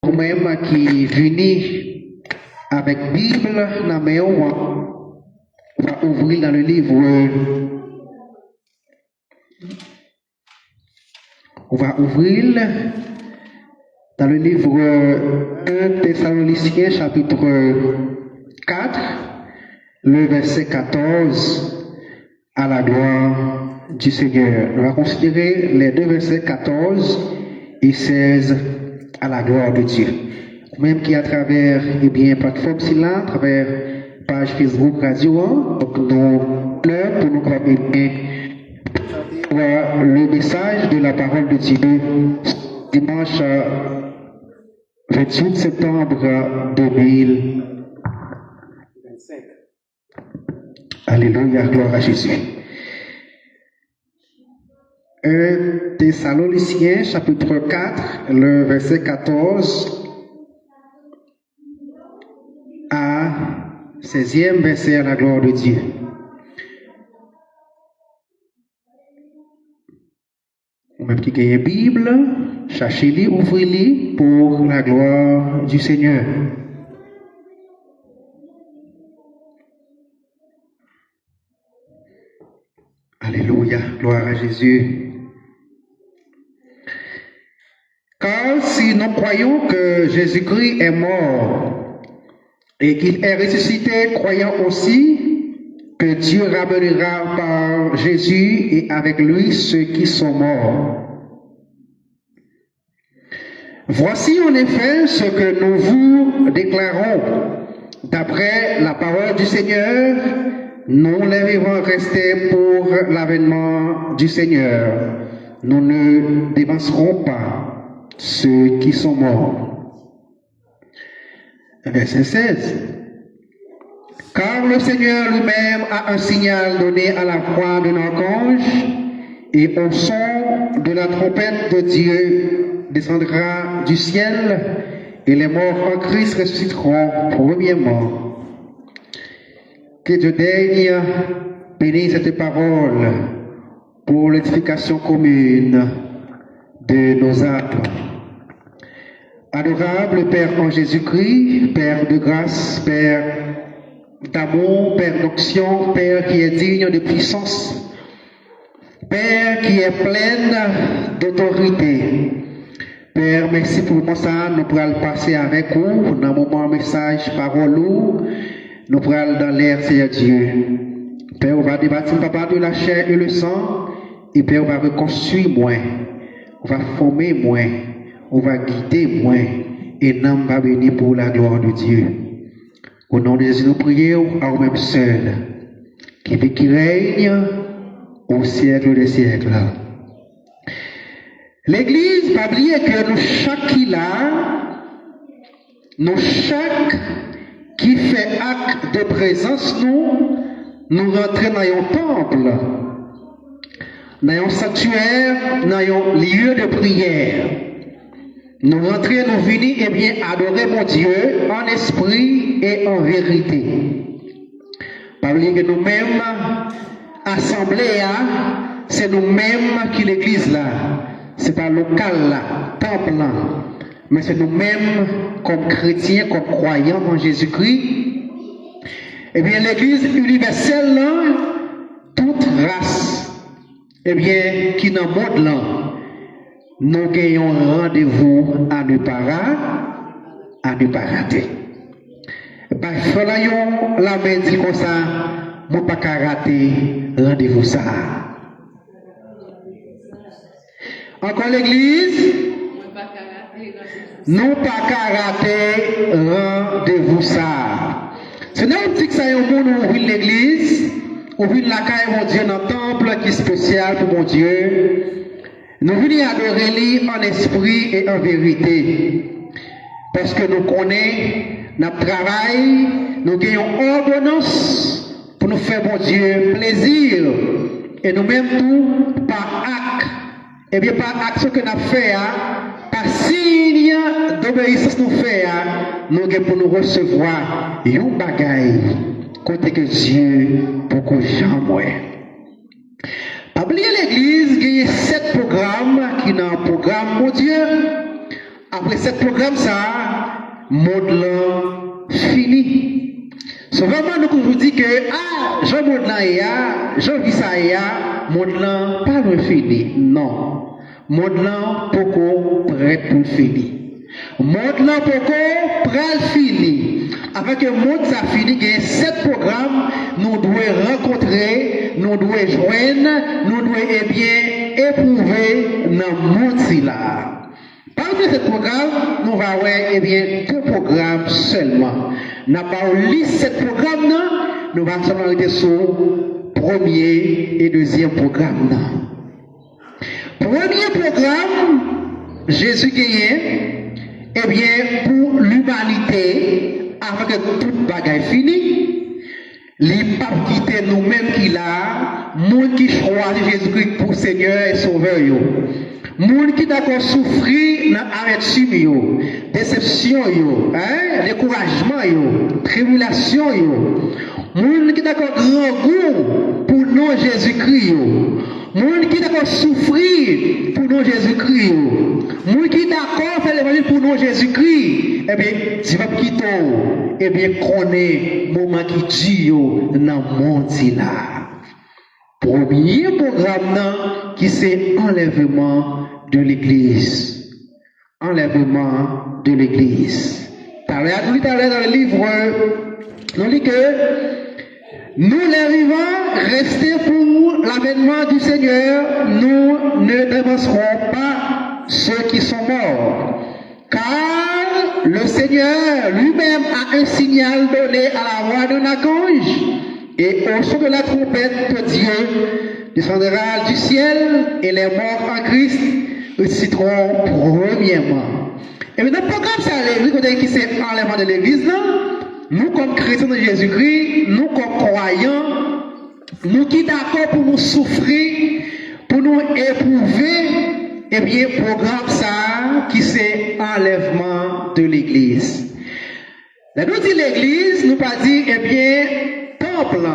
Vous-même qui venez avec Bible dans la main, on va ouvrir dans le livre. On va ouvrir dans le livre 1 Thessaloniciens chapitre 4, le verset 14 à la gloire du Seigneur. On va considérer les deux versets 14 et 16 à la gloire de Dieu. Même qui à travers plateforme Sila, à travers page Facebook Radio 1, donc nous pour nous le message de la parole de Dieu dimanche 28 septembre 2025. Alléluia, gloire à Jésus. 1 Thessaloniciens chapitre 4, le verset 14 à 16e verset à la gloire de Dieu. Ou même qui gagne la Bible, cherchez-les, ouvrez-les pour la gloire du Seigneur. Alléluia, gloire à Jésus. Car si nous croyons que Jésus-Christ est mort et qu'il est ressuscité, croyons aussi que Dieu ramènera par Jésus et avec lui ceux qui sont morts. Voici en effet ce que nous vous déclarons. D'après la parole du Seigneur, nous les vivants restés pour l'avènement du Seigneur. Nous ne dévancerons pas ceux qui sont morts. Verset 16. Car le Seigneur lui-même a un signal donné à la voix d'un archange, et au son de la trompette de Dieu descendra du ciel, et les morts en Christ ressusciteront premièrement. Que Dieu daigne bénir cette parole pour l'édification commune de nos âmes. Adorable Père en Jésus-Christ, Père de grâce, Père d'amour, Père d'onction, Père qui est digne de puissance, Père qui est plein d'autorité. Père, merci pour le ça, nous pourrons passer avec vous dans le moment message, parole, nous pourrons dans l'air, Seigneur Dieu. Père, on va débattre papa de la chair et le sang, et Père, on va reconstruire moins, on va former moins, on va guider moins, et nous va bénir pour la gloire de Dieu. Au nom de Jésus, nous prions à nous-mêmes seuls, qui vit, qui règne au siècle des siècles. L'Église, pas oublier que nous chaque qui fait acte de présence, nous rentrons dans un temple, dans un sanctuaire, dans un lieu de prière. Nous rentrons, nous venons adorer mon Dieu en esprit et en vérité. Pas oublier que nous-mêmes, assemblée, c'est nous-mêmes qui l'église là. C'est pas local là, temple là. Mais c'est nous-mêmes, comme chrétiens, comme croyants en Jésus-Christ. Eh bien, l'église universelle là, toute race, eh bien, qui dans le monde là, nous gagnons rendez-vous à ne pas rater. Ben, soyons la main dit comme ça, nous pas rater rendez-vous ça. Encore l'église, nous pas rater rendez-vous ça. Ce n'est pas que ça y est au monde où ouvrir l'église, ouvrir la caille mon Dieu dans le temple qui est spécial pour mon Dieu. Nous venons adorer lui en esprit et en vérité. Parce que nous connaissons notre travail, nous gagnons ordonnance pour nous faire, mon Dieu, plaisir. Et nous-mêmes tout par acte. Et bien par action que nous avons fait, par signe d'obéissance nous fait, nous avons pour nous recevoir un bagaille côté que Dieu pour que jamais. Pas oublier l'église, il y a 7 programmes qui sont un programme, mon Dieu. après ce programme, ça, monde là, fini. So vraiment, nous vous dit que, Jean monde là, Jean vis ça, monde là, pas le fini. Non. Monde là, pourquoi prêt pour finir. Monde là, pourquoi prêt fini. Avant que le monde ça finit, il y a 7 programmes, nous devons rencontrer, nous devons joindre, nous devons éprouver dans le monde là. Parmi ces programmes, nous allons voir 2 programmes seulement. Nous n'avons pas lu 7 programmes, nous allons seulement arrêter sur le premier et deuxième programme. Premier programme, Jésus gagné, pour l'humanité, avant que toute bagaille finisse, les papes quitter nous-mêmes qui là, monde qui choisit Jésus-Christ pour Seigneur et Sauveur, monde qui d'accord souffrir dans l'arrêt déception, découragement, tribulation, monde qui d'accord grand goût pour nous Jésus-Christ, monde qui d'accord souffrir pour nous Jésus-Christ, monde qui d'accord faire l'évangile pour nous Jésus-Christ, tu vas quitter, connaît le moment qui dit dans le monde là. Premier programme qui c'est enlèvement de l'église. Enlèvement de l'église. Tout à l'heure dans le livre, nous dit que nous les vivants, restez pour l'avènement du Seigneur, nous ne dévancerons pas ceux qui sont morts. Car le Seigneur lui-même a un signal donné à la voix d'un archange. Et au son de la trompette de Dieu descendra du ciel et les morts en Christ ressusciteront premièrement. Et maintenant, le programme, c'est l'église qui s'est enlèvement de l'église, nous comme chrétiens de Jésus-Christ, nous comme croyants, nous qui d'accord pour nous souffrir, pour nous éprouver, programme ça qui c'est enlèvement de l'église. Là, nous dit l'église, nous pas dit, temple,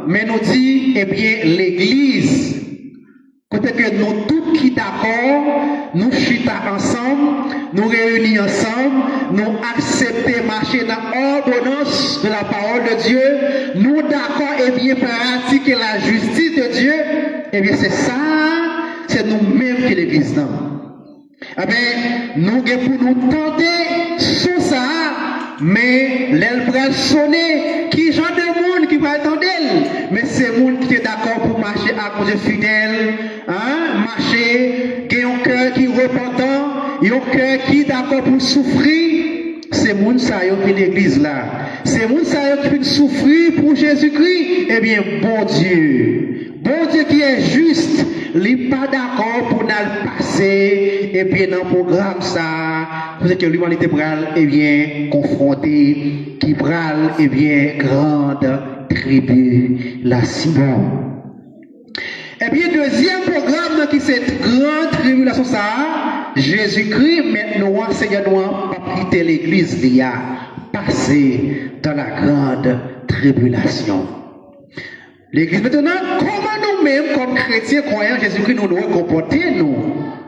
mais nous dit, l'église. Côté que nous tous qui d'accord, nous chita ensemble, nous réunis ensemble, nous accepter marcher dans l'ordonnance de la parole de Dieu, nous d'accord pratiquer la justice de Dieu, c'est ça, c'est nous-mêmes qui l'église non. Nous pour nous tenter sous ça, mais l'aile va sonner, qui genre de monde qui va attendre elle, mais c'est monde qui est d'accord pour marcher à cause de fidèles, marcher, qui a un cœur qui est repentant, un cœur qui est d'accord pour souffrir, c'est monde ça qui est l'église là, c'est monde ça qui peut souffrir pour Jésus-Christ, bon Dieu qui est juste, il n'est pas d'accord pour nous passer, dans le programme ça, parce que l'humanité pral, confrontée, qui pral, grande tribulation. Deuxième programme qui c'est grande tribulation ça, Jésus-Christ maintenant Seigneur doit pas quitter l'église il a passé dans la grande tribulation. L'église maintenant, comment nous-mêmes comme chrétiens croyants Jésus-Christ nous devons comporter nous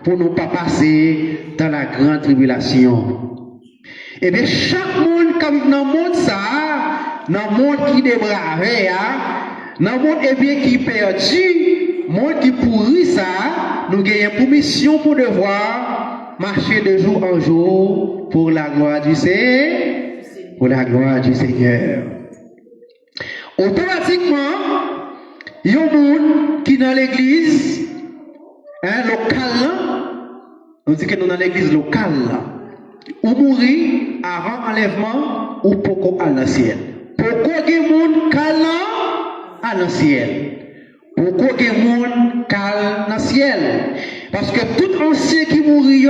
pour ne pas passer dans la grande tribulation. Chaque monde qui vit dans le monde ça, dans le monde qui débrave, dans le monde qui perdu, monde qui pourrit ça, nous avons pour mission pour devoir marcher de jour en jour pour la gloire du Seigneur. Pour la gloire du Seigneur. Automatiquement, il y a un monde qui est dans l'église locale, on dit que nous dans l'église locale, ou mourir avant enlèvement ou pourquoi à l'ancien. Pourquoi il y a un monde calme à l'ancien? Pourquoi il y a un monde calme dans le ciel? Parce que tout ancien qui mourit,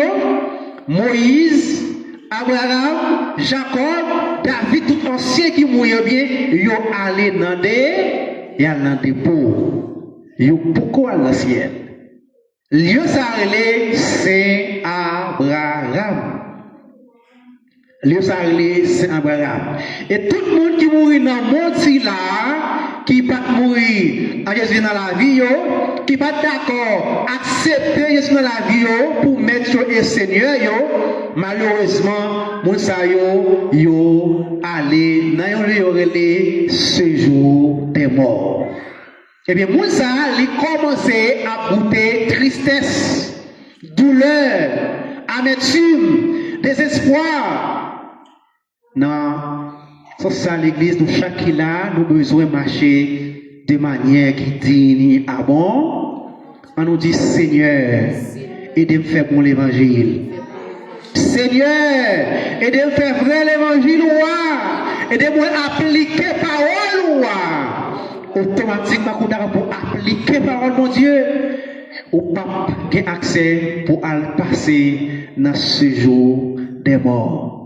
Moïse, Abraham, Jacob, David, tout ancien qui mourit bien, ils sont allés dans des dépôts. Ils sont pourquoi à l'ancien? Lieu s'arrêter, c'est Abraham. Lieu s'arrêter, c'est Abraham. Et tout le monde qui mourit dans le monde là, qui pas mourir à Jésus dans la vie, qui pas d'accord accepter Jésus dans la vie pour mettre le Seigneur, malheureusement, moun sa yo allé dans yon lieu relé séjour des morts. Eh bien, moun sa li commencé à goûter tristesse, douleur, amertume, désespoir. Non, c'est ça l'église, nous chaque là, nous besoin marcher de manière qui digne à bon. On nous dit Seigneur, aidez-moi à faire bon l'évangile. Seigneur, aidez-moi à faire vrai l'évangile, aidez-moi à appliquer parole, automatiquement, pour appliquer parole, mon Dieu, ou pas avoir accès pour aller passer dans ce jour des morts.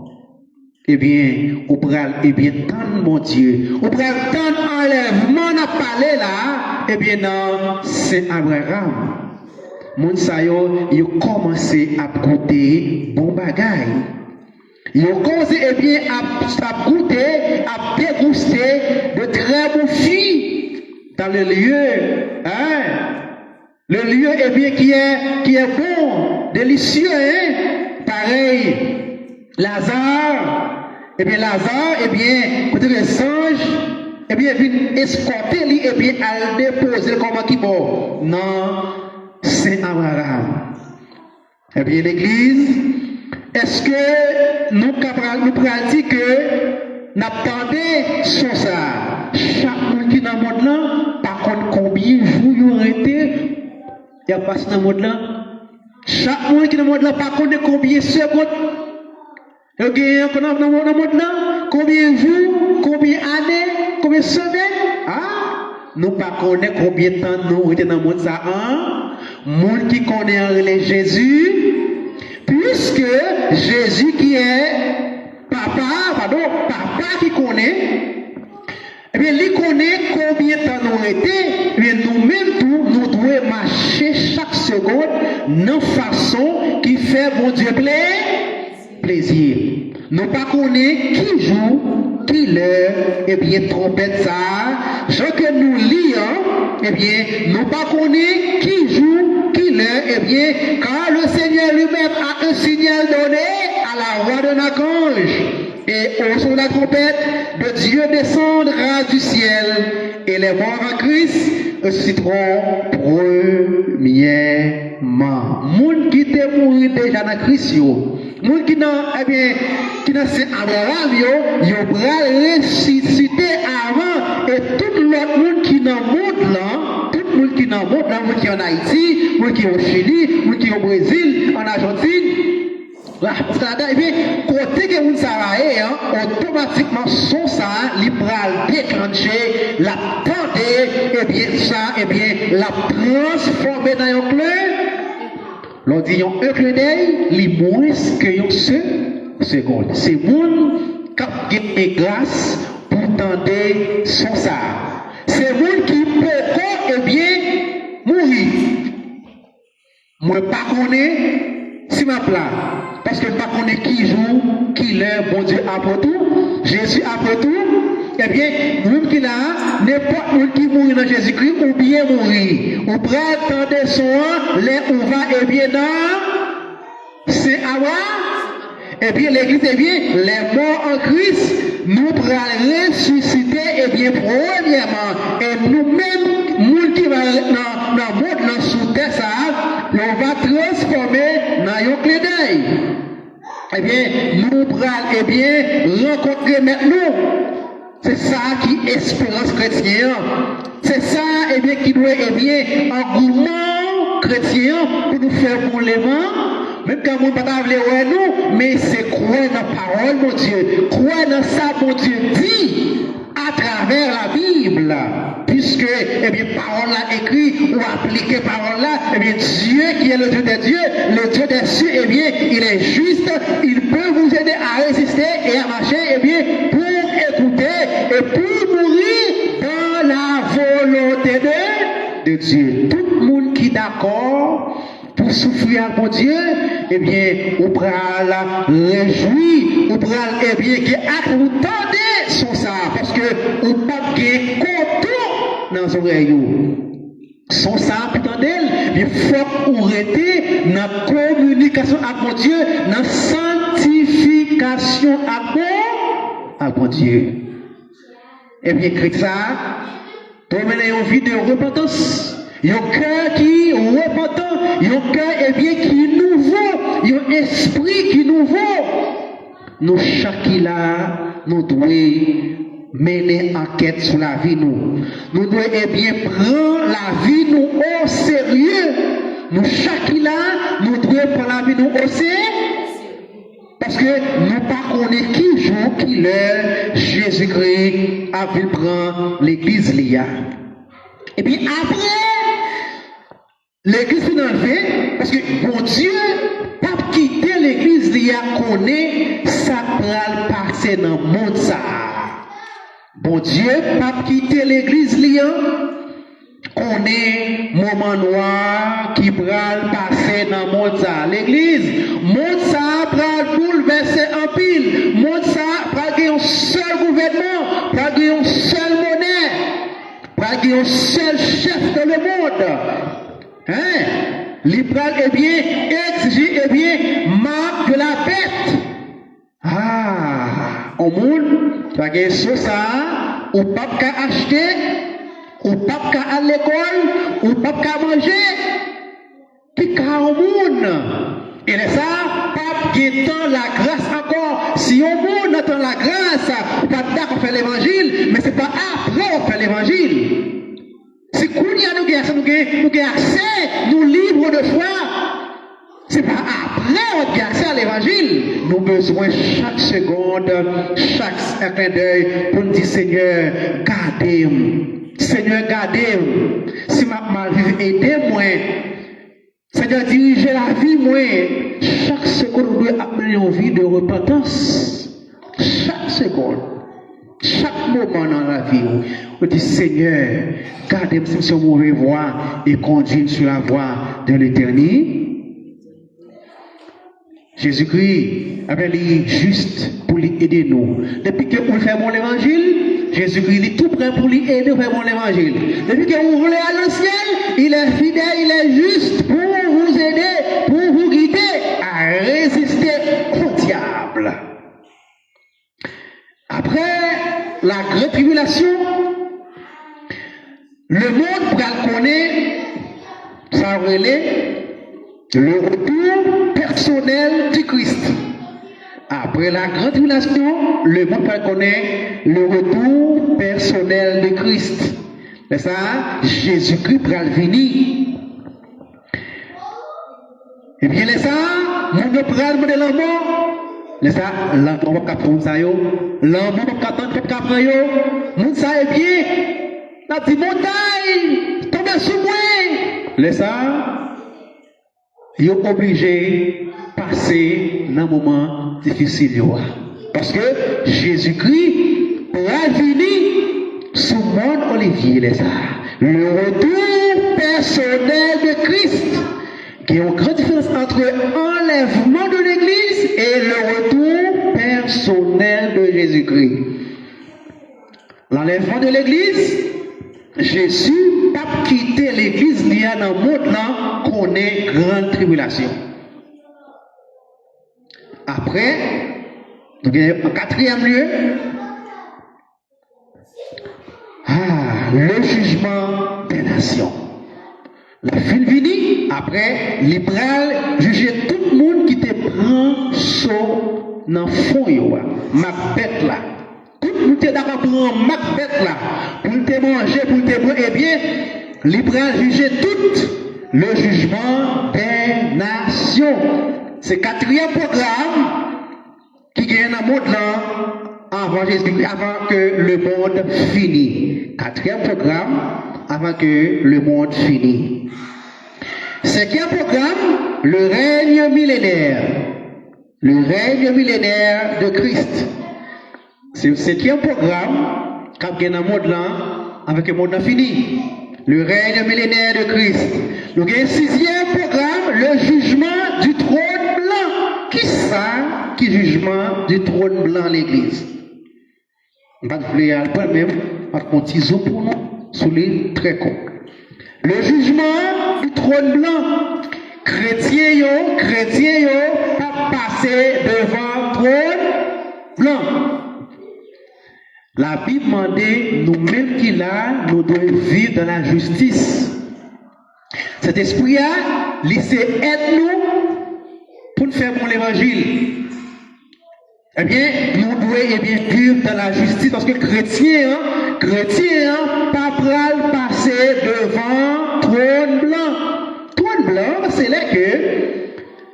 Eh bien, ou pral, eh bien, tant mon Dieu, ou pral tant enlèvement n'a parlé là, eh bien, non, c'est Abraham. Moun sa yo commencé à goûter bon bagay. Yo commencé, eh bien, à goûter, à déguster de très bons filles dans le lieu, hein. Le lieu, eh bien, qui est bon, délicieux, hein. Pareil, Lazare. Eh bien, Lazare, eh bien, côté les singes, eh bien, vient escorter lui, eh bien, à le déposer comme qui bon. Non, c'est Abraham. Eh bien, l'église, est-ce que nous pouvons dire que nous attendons sur ça? Chaque monde qui est dans le monde là, par contre, combien de jours il aurait été, il a passé dans le monde là? Chaque monde qui est dans le monde là, par contre, combien de secondes? Dans le monde là, combien de jours, combien d'années, combien de semaines? Ah, nous ne connaissons pas combien de temps nous sommes dans le monde ça. Monde qui connaît Jésus, puisque Jésus qui est papa qui connaît, eh bien, il connaît combien de temps nous été, eh bien, nous-mêmes, nous devons marcher chaque seconde de façon qui fait mon Dieu plaisir. Nous ne connaissons pas qui joue, qui l'heure, eh bien, trompette ça. Ce que nous lions, eh bien, nous ne connaissons pas qui joue, qui l'heure, eh bien, quand le Seigneur lui-même a un signal donné à la voix d'un archange, et au son de la trompette de Dieu descendra du ciel, et les morts en Christ ressusciteront premièrement. Moun qui te mourir déjà dans Christ, moun qui n'a, eh bien, qui n'a c'est Abraham, yo va ressusciter avant, et tout l'autre monde qui dans le monde là, tout le monde qui dans le monde là, moun qui en Haïti, moun qui au Chili, moun qui au Brésil, en Argentine, là, eh bien, côté que vous savez, automatiquement, son ça, l'ibral déclenché, la tendée, eh bien, ça, eh bien, la transformer dans un clé. L'on dit un clé d'œil, les moins que un seconde. C'est moun qui a des grâce pour tendre son ça. C'est moun qui peut, eh bien, mourir. Moi, pas connaître, si ma plat. Parce que je ne sais pas qui joue, qui l'est, bon Dieu après tout, Jésus après tout, eh bien, nous qui là, n'importe qui mourit dans Jésus-Christ, ou bien mourir. Ou prend attendre son les on va, eh bien, dans, c'est Awa, et bien l'église, eh bien, les morts en Christ, nous pourrons ressusciter, eh bien, premièrement, et nous-mêmes, nous qui va dans le monde, dans sous terre, ça, on va transformer dans un clé d'œil. Eh bien, nous pourrons, eh bien, rencontrer maintenant. C'est ça qui est espérance chrétienne. C'est ça, eh bien, qui doit, eh bien, engouement chrétien pour nous faire pour les mains. Même quand on ne peut pas nous, mais c'est croire dans la parole, mon Dieu. Croire dans ça, mon Dieu dit à travers la Bible. Puisque, eh bien, parole là écrit ou appliqué parole là, eh bien, Dieu qui est le Dieu des dieux, le Dieu des cieux, eh bien, il est juste, il peut vous aider à résister et à marcher, eh bien, pour écouter et pour mourir dans la volonté de Dieu. Tout le monde qui est d'accord pour souffrir à mon Dieu, eh bien, on prend la réjouir, on prend, eh bien, qui attendez son ça, parce que on pas de contour dans son oreille. Son ça, attendez, il faut arrêter dans la communication communication avec mon Dieu, dans sanctification avec mon Dieu. Et bien, écrit ça, pour mener une vie de repentance. Il y a un cœur qui est repentant, il y a un cœur qui est nouveau, il y a un esprit qui est nouveau. Nous, chacun, nous devons mener enquête sur la vie nous. Nous devons prendre la vie nous au sérieux. Nous chacun nous devons prendre la vie nous au sérieux. Parce que nous ne connaissons pas qui jour, qui l'heure, Jésus-Christ a vu prendre l'église l'IA. Et puis après, l'église est enlevée, parce que mon Dieu n'a pas quitté l'église l'IA, connaît ça pral passer dans le monde ça. Bon Dieu n'a pas quitté l'église l'IA, connaît moment noir qui pral passer dans le monde ça. L'église, monde ça pral bouleverser en pile, monde ça pral gagner un seul gouvernement, pral gagner une seule monnaie, pral gagner un seul chef dans le monde. Hein? L'Ibral exiger marque de la bête. Ah, au monde, tu as gagné ça, ou pas qu'à acheter, ou pas qu'à à l'école, ou pas qu'à manger. Puis qu'à au monde. Et ça, pas qui tant la grâce encore. Si au monde attend la grâce, pas d'accord faire l'évangile, mais c'est pas après on fait l'évangile. C'est qu'on y a nous accès, nous libres de foi. C'est pas après on a accès à l'évangile. Nous avons besoin chaque seconde, chaque clin d'œil pour nous dire Seigneur, gardez-moi. Seigneur, gardez-moi. Si ma vie aidez-moi. Seigneur, dirigez la vie, moi. Chaque seconde, nous devons amener une vie de repentance. Chaque seconde. Chaque moment dans la vie, on dit Seigneur, gardez-moi sur mauvaise voie et conduis sur la voie de l'éternité. Jésus-Christ est juste pour lui aider nous. Depuis que vous faites mon évangile, Jésus-Christ est tout prêt pour lui aider à faire mon évangile. Depuis que vous voulez aller au ciel, il est fidèle, il est juste pour vous aider, pour vous guider à résister au diable. Après la grande tribulation, le monde pourra connaître, ça relève le retour personnel du Christ. Après la grande tribulation, le monde pourra connaître le retour personnel de Christ. C'est ça, Jésus-Christ pourra venir. Et bien, c'est ça, mon pourra demander la mort. C'est ça, l'amour va faire ça, l'amour va faire yo. Moun ça est bien, la petite montagne, tombe sous moi. C'est ça, ils sont obligés de passer dans un moment difficile. Parce que Jésus-Christ pourra venir sous le monde Olivier. C'est ça, le retour personnel de Christ. Il y a une grande différence entre l'enlèvement de l'Église et le retour personnel de Jésus-Christ. L'enlèvement de l'Église, Jésus n'a pas quitté l'Église, il y a dans le monde là qu'on est grande tribulation. Après, en quatrième lieu, le jugement des nations. La fin vini, après, libéral, juger tout le monde qui te prend saut dans le fond, Macbeth là. Tout le monde est d'accord pour prendre Macbeth là, pour te manger, pour te boire, eh bien, libéral juger tout le jugement des nations. C'est le quatrième programme qui gagne dans le monde là, avant que le monde finisse. Quatrième programme, avant que le monde finisse. Cinquième programme, le règne millénaire. Le règne millénaire de Christ. C'est le cinquième programme qui est dans le monde là, avec le monde fini. Le règne millénaire de Christ. Nous avons un sixième programme, le jugement du trône blanc. Qui ça qui jugement du trône blanc l'église? On va vous même, on va continuer pour nous, sous les très courts. Le jugement du trône blanc. chrétiens pas passer devant trône blanc. La Bible demande nous-mêmes qui là, nous devons vivre dans la justice. Cet esprit-là, laissez aide-nous pour nous faire bon l'évangile. Eh bien, nous devons vivre dans la justice parce que chrétien, pas pral passer devant trône blanc. Trône blanc, c'est là que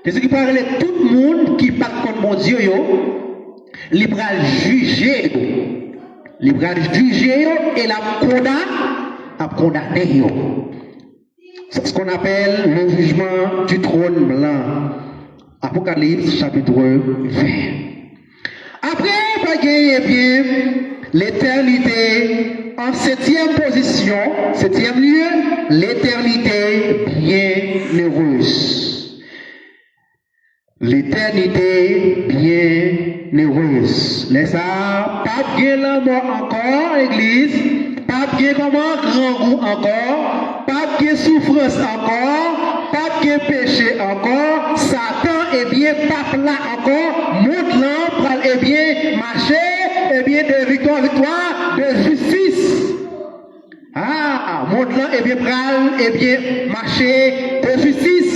Jésus qui parle tout le monde qui part contre mon Dieu, il va juger. Il va juger et la condamner. C'est ce qu'on appelle le jugement du trône blanc. Apocalypse chapitre 20. Après, bien l'éternité en septième position, septième lieu, l'éternité bienheureuse. L'éternité bienheureuse. Laisse-ça, pas bien la mort encore, église, pas bien comment grand goût encore, pas bien souffrance encore, pas bien péché encore, Satan bien pas là encore, monte là, bien marcher, bien de victoire, de justice. Monte là, bien pral, bien marcher de justice.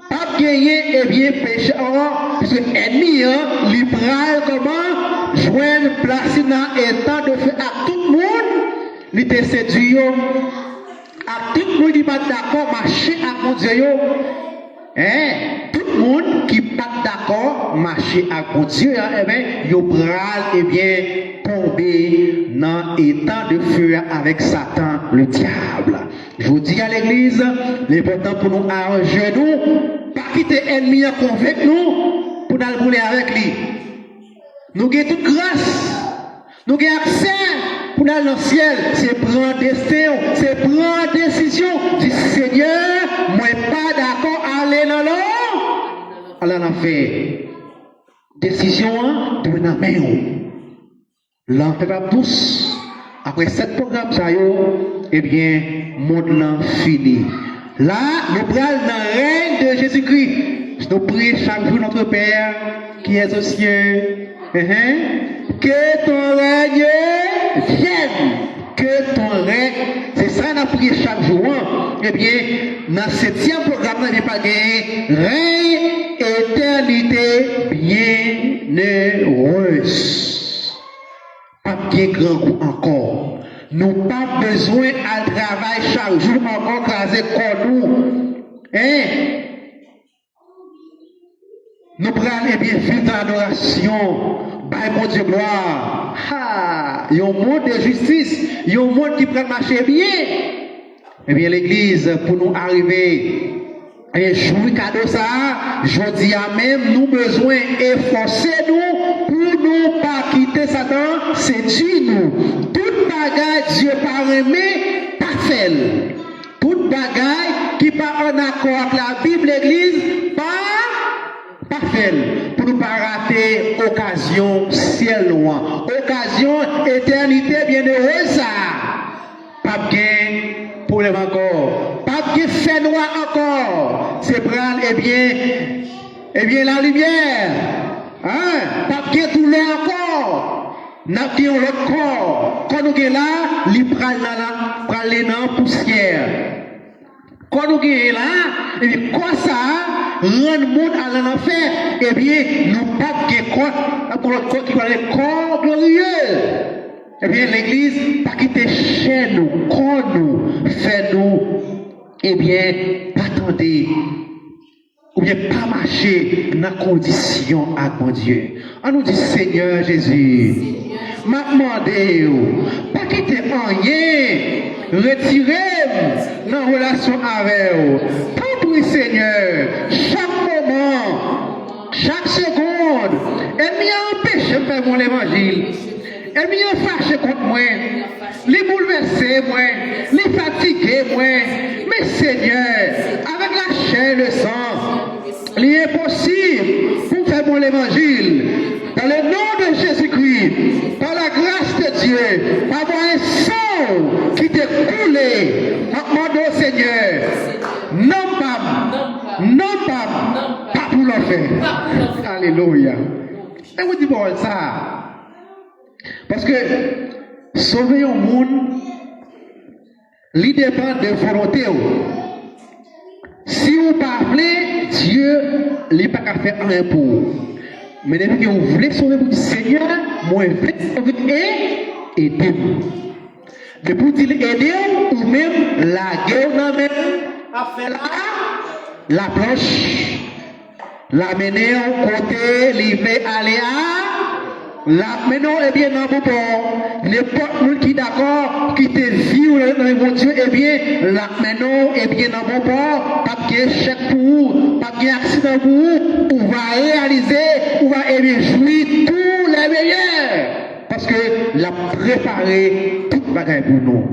Pas gagner, bien péché encore, puisque ennemi, libéral comment, joindre place dans état de faire à tout le monde, il te séduit, à tout le monde qui n'est pas d'accord, marcher à mon Dieu. Tout le monde qui n'est pas d'accord, marcher à mon Dieu, il va tomber dans l'état de feu avec Satan, le diable. Je vous dis à l'église, l'important pour nous arranger nous, pas quitter l'ennemi avec nous, pour nous rouler avec lui. Nous avons toute grâce, nous avons accès pour aller dans le ciel. C'est prendre destin, c'est prendre décision du Seigneur. Moi, pas d'accord, aller dans l'eau, aller dans l'enfer. Décision de la main. L'enfer tous. Après 7 programmes, ça y est, bien, monde fini. Là, nous prenons dans le règne de Jésus-Christ. Nous prions chaque jour notre Père qui est aux cieux. Que ton règne vienne. Que ton règne. C'est ça qu'on a prié chaque jour. Eh bien, dans le 7e programme, on n'a pas gagné. Règne, éternité bienheureuse. Pas bien grand goût encore. Nous pas besoin à travailler chaque jour encore craser comme nous. Nous prenons bien vivre dans l'adoration. By mon Dieu gloire. Il y a un monde de justice. Il y a un monde qui prend marcher bien. Eh bien, l'église, pour nous arriver, et jouer cadeau ça, je dis à même, nous besoin efforcer nous pour nous pas quitter Satan, c'est Dieu nous. Toute bagaille, Dieu pas aimé, pas fait. Toute bagaille qui pas en accord avec la Bible, l'église, pas fait. Pour nous pas rater occasion ciel loin. Occasion éternité bienheureuse ça. Pas bien problème encore. Pas bien fait noir encore. C'est prendre eh bien la lumière. Pas bien tout l'air encore. N'a bien l'autre corps. Quand nous sommes là, il prend la poussière. Quand nous sommes là, et bien quoi ça rend le monde à l'enfer, eh bien nous pas bien corps qui va être corps glorieux. Eh bien l'église pas quitter chez nous, corps nous, fait nous, eh bien attendez. Ou bien pas marcher dans la condition à mon Dieu. On nous dit Seigneur Jésus, m'a demandé, pas quitter rien, retirez dans la relation avec vous. Pour prier Seigneur, chaque moment, chaque seconde, elle m'a empêché de faire mon évangile. Elle m'a fâché contre moi, les bouleversé moi, les fatigué moi. Mais Seigneur, avec la chair et le sang, il est possible pour faire mon évangile. Dans le nom de Jésus-Christ, par la grâce de Dieu, par un sang qui t'est coulé, demande au Seigneur, non pas Alléluia. Et vous dites bon ça. Parce que sauver un monde, il dépend de volonté. Si vous parlez, Dieu n'est pas qu'à faire rien pour vous. Mais depuis que vous voulez sauver votre Seigneur, moi je veux sauver et aider-vous. Mais pour dire aider, ou même la guerre même à faire la planche, la mener au côté, livrer aller à la mener et bien dans le bord. N'importe qui d'accord, qui te vit dans mon Dieu, et bien la mener et bien dans le bord, pas de chèque pour vous, pas de accident pour vous, on va réaliser, on va jouir tous les meilleurs. Parce que la préparer toute bagaille pour nous.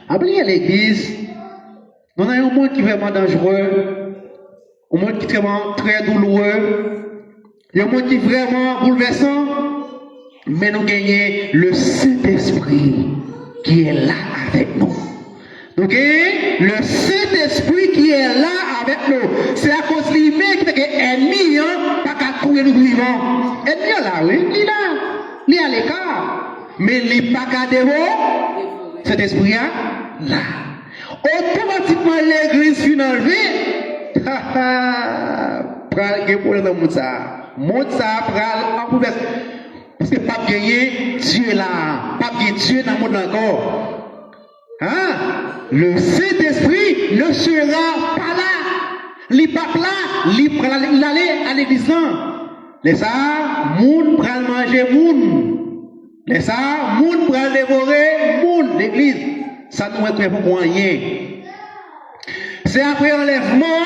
Après l'église, nous avons un monde qui est vraiment dangereux, un monde qui est vraiment très douloureux, il y a un monde qui est vraiment bouleversant, mais nous gagnons le Saint-Esprit qui est là avec nous. Nous gagnons le Saint-Esprit qui est là avec nous. C'est à cause de lui-même qui est ennemi, pas qu'à courir nous vivants. Ennemi là, oui, il est là. Il est à l'écart. Mais il n'est pas qu'à dévorer. Cet esprit-là, là. Automatiquement, l'église finit enlevée. Pral, il y a pour le monde ça. Monde ça, pral, en poubelle. Parce que pas gagner Dieu là. Pas gagner Dieu dans le monde encore. Hein? Le Saint-Esprit ne sera pas là. Il n'est pas là. Il allait à l'église là. Les ça, moun pral manger moun. Les ça, moun pral dévorer moun. L'église, ça nous est pour rien. C'est après enlèvement,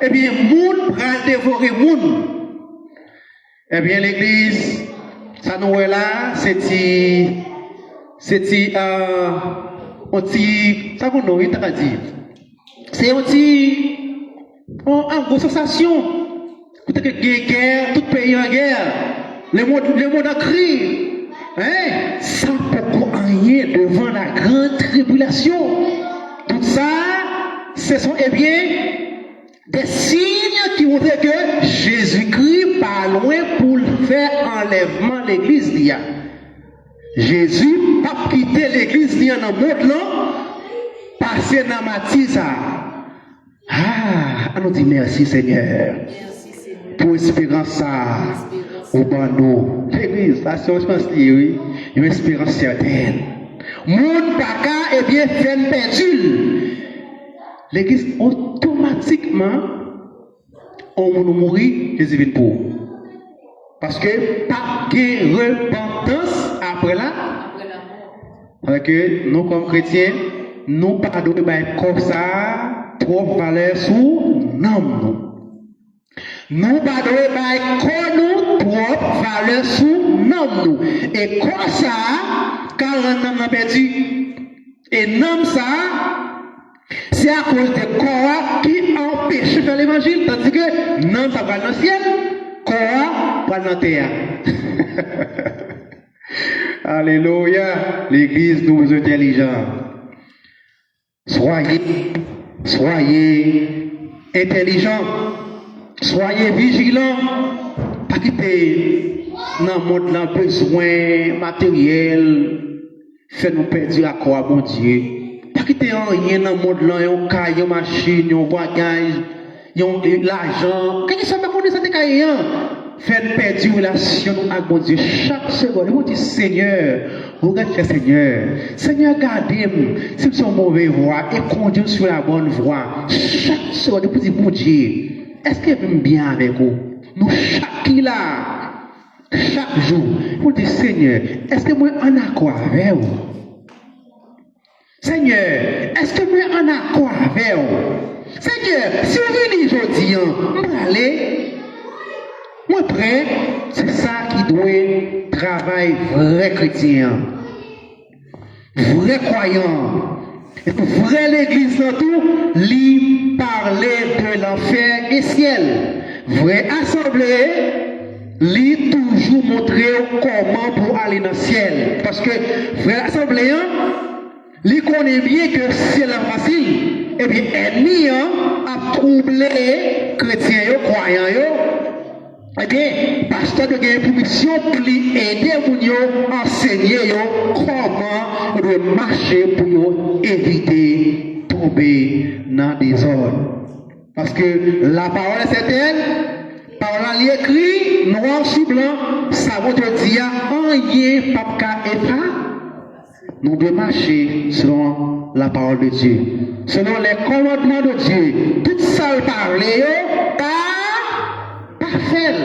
eh bien, moun pral dévorer moun. Eh bien, l'église, ça nous est là, ça qu'on nous dit, c'est en grosse sensation. Peut-être que guerre, tout pays en guerre, le monde a crié, hein? Sans pourquoi rien devant la grande tribulation. Tout ça, ce sont eh bien des signes qui montrent que Jésus-Christ pas loin pour faire enlèvement de l'église. Jésus pas quitter l'église dans le monde là, passer dans Mathisa. On nous dit merci Seigneur. Pour espérance ça, au bandeau. L'église, la science pense oui, une espérance certaine. Monde baka et bien fait perdu. L'église automatiquement, on nous mourir, Jésus vient pour. Parce que pas de repentance après la mort. Parce que nous comme chrétiens, nous pas donner comme ça trop valeur sous nous. Nous pas donner nous trop valeur sous nous. Et comme ça, quand on a perdu, et non ça, c'est à cause de corps qui empêche de faire l'évangile. Tandis que non, ça va dans le ciel, corps va dans la terre. Alléluia. L'église nous est intelligente. Soyez intelligents. Soyez vigilants. Pas quitter dans le monde dans besoin matériel. Faites-nous perdre à quoi, mon Dieu. Pas quitter rien dans le monde là, un caille, une machine, un voyage, l'argent. Qu'est-ce que ça m'a connu ça caille? Faites perdre une relation avec mon Dieu. Chaque seconde, vous dites Seigneur, regardez Seigneur. Seigneur, gardez-moi. Si vous êtes mauvaise voie, et conduisez sur la bonne voie. Chaque seconde, vous dites mon Dieu, est-ce qu'il vient bien avec vous? Nous, chaque jour, vous dites Seigneur, est-ce que moi en accord avec vous? Seigneur, est-ce que moi en accord avec vous? Seigneur, si vous venez aujourd'hui, vous allez. Moi, prêt, c'est ça qui doit travailler vrai chrétien, vrai croyant, et pour vrai l'église dans tout, lui parler de l'enfer et ciel. Vrai assemblée, lui toujours montrer comment pour aller dans le ciel. Parce que vrai assemblée, lui connaît bien que c'est la facile. Et bien, ennemi a troublé chrétiens, croyants, eh bien, pasteur de gagner pour mission pour lui aider vous enseigner comment de marcher pour éviter tomber dans des ordres. Parce que la parole est certaine, parole est écrit, noir sur blanc, ça va te dire, rien pas qu'à nous devons marcher selon la parole de Dieu, selon les commandements de Dieu. Tout ça parler, pas fait.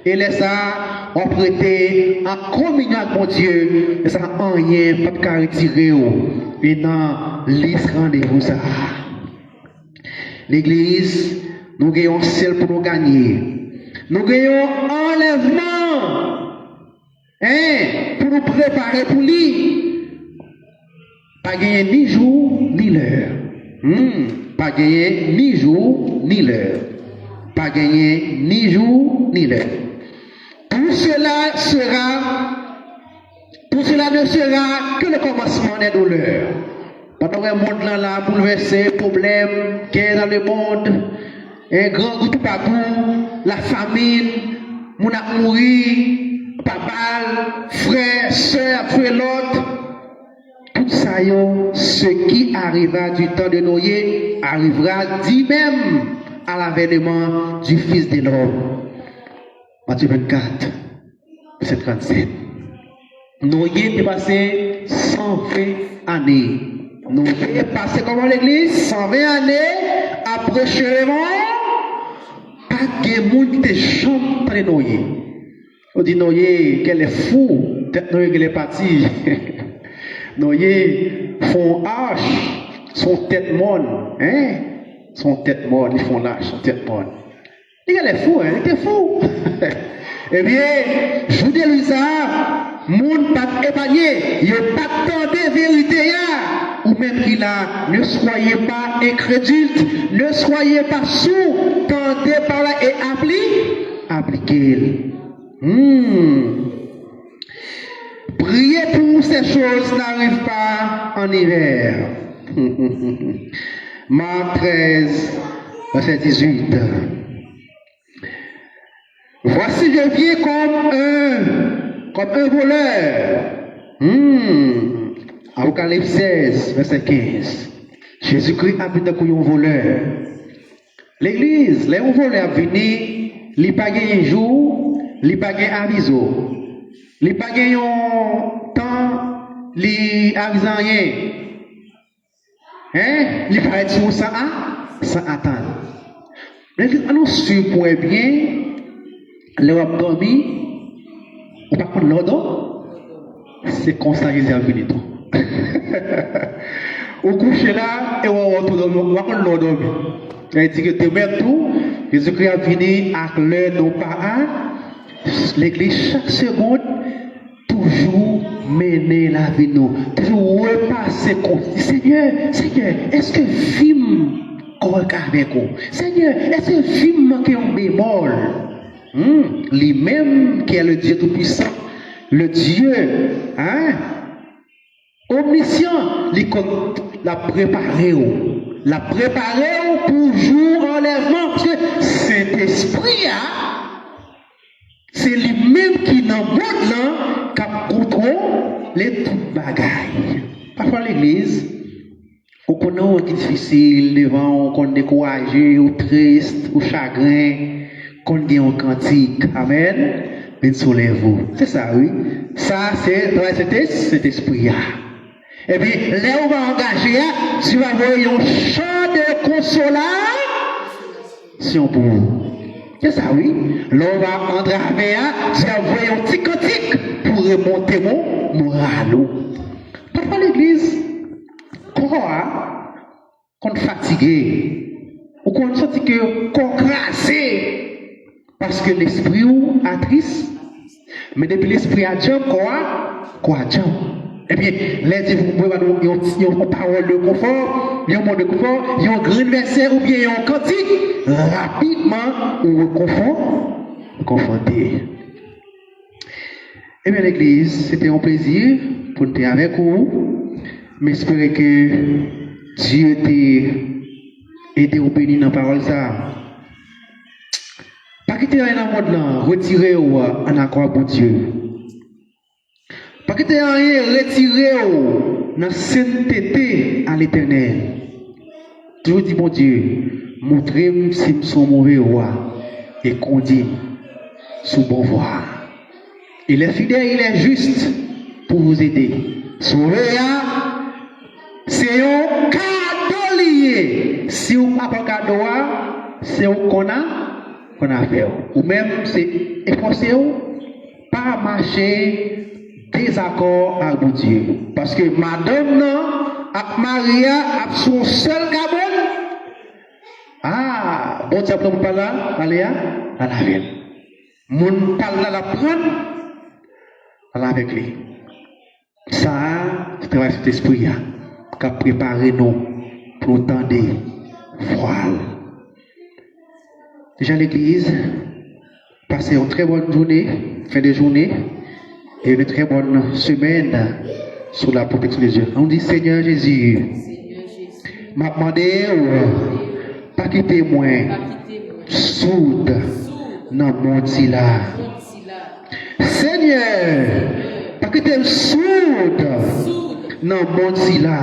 Et les ça, on prêté en communion avec mon Dieu, et ça rien pas qu'à retirer. Et dans l'isque rendez-vous ça. L'église, nous gagnons seul pour nous gagner. Nous gagnons enlèvement. Pour nous préparer pour lui. Pas gagner ni jour ni l'heure. Pas gagner ni jour ni l'heure. Pas gagner ni jour ni l'heure. Tout cela ne sera que le commencement des douleurs. Pendant que le monde là, bouleversé, problème, guerre dans le monde, un grand groupe partout, la famine, mon a mouru, papa, frère, soeur, après l'autre. Tout ça, ce qui arrivera du temps de Noé arrivera dit même à l'avènement du Fils de l'homme. Matthieu 24, verset 37. Noé est passé 120 années. Nous est passé comment l'église 120 années après chevement, pas de monde qui chante dans Noé. On dit Noé qu'elle est fou, peut-être Noé qu'elle est partie. Noé font hache, son tête monde, son tête monde, ils font lâche, son tête monde. Il est fou, il était fou. Eh bien, je vous dis ça, monde pas épargné, il n'y a pas tant de vérité ou même qu'il a, ne soyez pas incrédule, ne soyez pas sourds, tendez par là et appliquez. Priez pour ces choses n'arrivent pas en hiver. Marc 13, verset 18. Voici je viens comme un voleur. Apocalypse 16, verset 15. Jésus-Christ habite comme un voleur. L'église, les voleurs venus, ils pas un jour, ils pas un aviso. Ils pas un temps, ils avisent rien. Ils pas être sur ça sans attendre. L'église annonce pour bien, les ont dormi, ou pas contre l'ordre, c'est comme ça qu'ils ont venu. Au coucher là, et on va prendre l'ordre. Il dit que tu mets tout, Jésus-Christ a fini avec l'heure de nos parents. L'église, chaque seconde, toujours mener la vie nous. Toujours repasser comme Seigneur, est-ce que film correct avec vous? Seigneur, est-ce que film manque un bémol? Lui-même qui est le Dieu Tout-Puissant, le Dieu, omniscient, la préparer pour jour enlèvement, parce que cet esprit, c'est lui-même qui dans le monde là, qui contrôle les toutes bagailles. Parfois l'église, on connaît un qui est difficile devant, on est découragé, ou triste, ou chagrin, qu'on dit un cantique, amen, mais soulève-vous. C'est ça, oui. Ça, c'est cet esprit-là. Et puis, là où on va engager, tu vas voir un chant de consolation pour vous. C'est ça, oui. Là où on va entraver, tu vas voir un petit cantique pour remonter mon moral. Parfois, l'église, qu'on est fatigué, ou qu'on sent qu'on crassé, parce que l'esprit a triste, mais depuis l'esprit a déjà quoi déjà. Eh bien, les vous pouvez avoir une parole de confort, un mot de confort, un grand verset ou bien un cantique, rapidement, ou conforter. Eh bien, l'église, c'était un plaisir pour être avec vous. Mais j'espère que Dieu t'a aidé au béni dans la parole. Ça. Pas que quitter rien dans le monde là, retirer en accord avec Dieu. Pas quitter rien, retirer dans la sainteté à l'éternel. Toujours dit, mon Dieu, montrez-moi si je suis mauvais roi et conduis sous bon voie. Il est fidèle, il est juste pour vous aider. Sauver, c'est un cadeau lié. Si vous n'avez pas un cadeau, c'est un qu'on a fait. Ou même, c'est efforcer, pas marcher désaccord avec Dieu. Parce que madame, avec Maria, a son seul cabane. Ah, bon, tu as pas là, allez, à la ville. Mon parle à la prendre, avec lui. Ça, c'est travail cet esprit qui a préparé nous pour le temps des voiles. Déjà l'église, passez une très bonne journée, fin de journée, et une très bonne semaine sous la protection de Dieu. On dit Seigneur Jésus, m'a demandé, pas quitter moi, soude dans le monde là. Seigneur, pas quitter soude dans le monde là.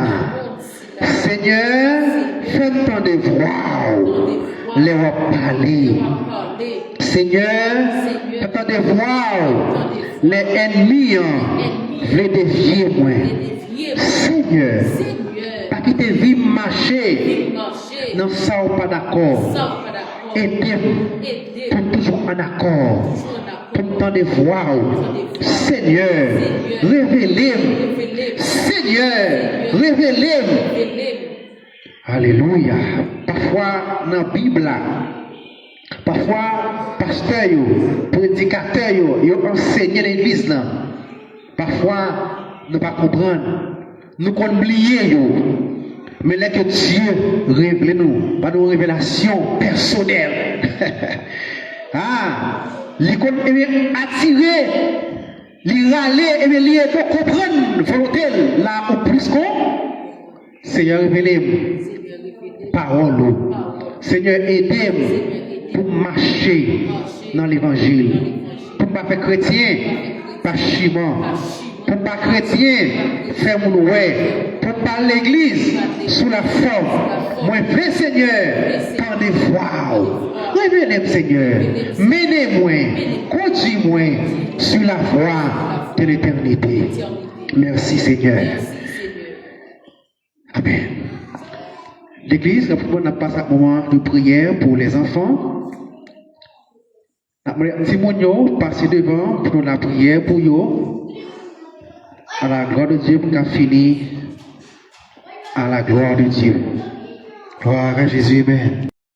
Seigneur, fais-moi temps de voir, les parler. Seigneur, fais-moi temps de voir, les ennemis veulent dévier moi. Seigneur, pas quitter vie marcher dans ça ou pas d'accord. Aidez-moi pour toujours en accord. Pour le temps de voir. Seigneur, révélez-moi. Seigneur, révélez-moi. Alléluia. Parfois, dans la Bible, parfois, pasteur, prédicateur, ils enseignent l'église. Parfois, nous ne pas comprendre. Nous oublier. Mais là que Dieu révèle nous, pas de révélation personnelle. L'école est attirée, les râler, et les pour comprendre volonté là ou plus qu'on. Seigneur, révélez-moi. Parole. Seigneur, aidez-moi pour marcher dans l'évangile. Pour ne pas faire chrétien, pas chiment. Pour ne pas chrétien, faire mon ouais. Pour pas l'église sous la forme. Moi, vrai Seigneur, tant de voir. Révélez-moi, Seigneur. Menez-moi, conduis-moi sur la voie de l'éternité. Merci, Seigneur. Amen. L'église, on a passé un moment de prière pour les enfants. Simonio, passez devant pour la prière pour eux. À la gloire de Dieu, pour qu'on finisse à la gloire de Dieu. Gloire à Jésus, amen.